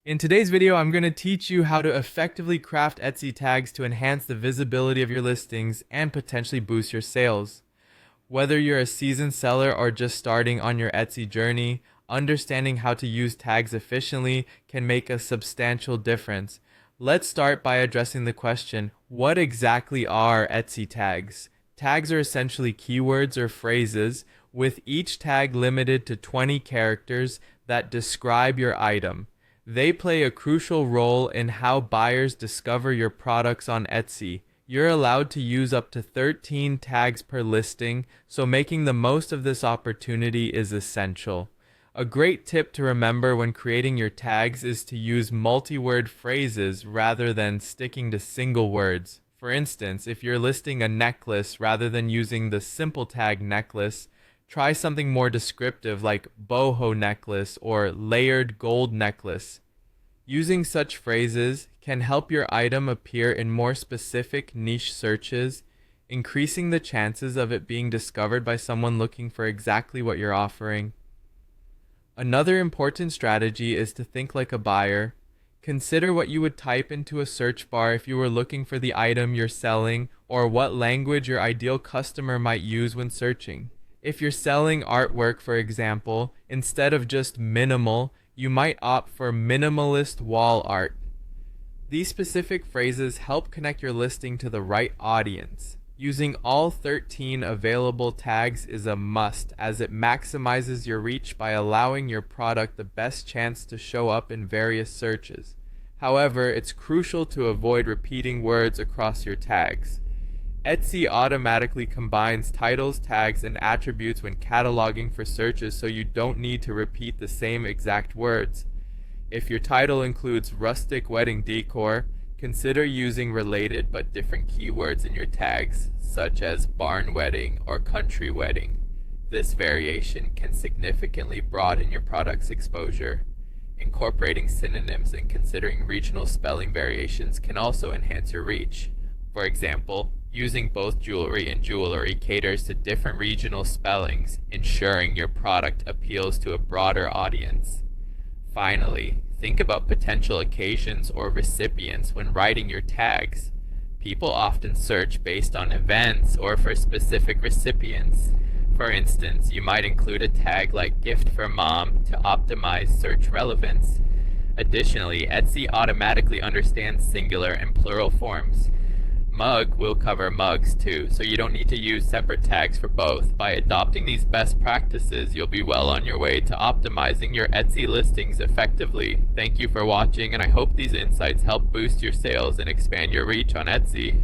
In today's video, I'm going to teach you how to effectively craft Etsy tags to enhance the visibility of your listings and potentially boost your sales. Whether you're a seasoned seller or just starting on your Etsy journey, understanding how to use tags efficiently can make a substantial difference. Let's start by addressing the question, what exactly are Etsy tags? Tags are essentially keywords or phrases, with each tag limited to 20 characters that describe your item. They play a crucial role in how buyers discover your products on Etsy. You're allowed to use up to 13 tags per listing, so making the most of this opportunity is essential. A great tip to remember when creating your tags is to use multi-word phrases rather than sticking to single words. For instance, if you're listing a necklace rather than using the simple tag necklace, try something more descriptive like boho necklace or layered gold necklace. Using such phrases can help your item appear in more specific niche searches, increasing the chances of it being discovered by someone looking for exactly what you're offering. Another important strategy is to think like a buyer. Consider what you would type into a search bar if you were looking for the item you're selling, or what language your ideal customer might use when searching. If you're selling artwork, for example, instead of just minimal, you might opt for minimalist wall art. These specific phrases help connect your listing to the right audience. Using all 13 available tags is a must, as it maximizes your reach by allowing your product the best chance to show up in various searches. However, it's crucial to avoid repeating words across your tags. Etsy automatically combines titles, tags, and attributes when cataloging for searches, so you don't need to repeat the same exact words. If your title includes rustic wedding decor, consider using related but different keywords in your tags, such as barn wedding or country wedding. This variation can significantly broaden your product's exposure. Incorporating synonyms and considering regional spelling variations can also enhance your reach. For example, using both jewelry and jewelry caters to different regional spellings, ensuring your product appeals to a broader audience. Finally, think about potential occasions or recipients when writing your tags. People often search based on events or for specific recipients. For instance, you might include a tag like gift for mom to optimize search relevance. Additionally, Etsy automatically understands singular and plural forms. Mug will cover mugs too, so you don't need to use separate tags for both. By adopting these best practices, you'll be well on your way to optimizing your Etsy listings effectively. Thank you for watching, and I hope these insights help boost your sales and expand your reach on Etsy.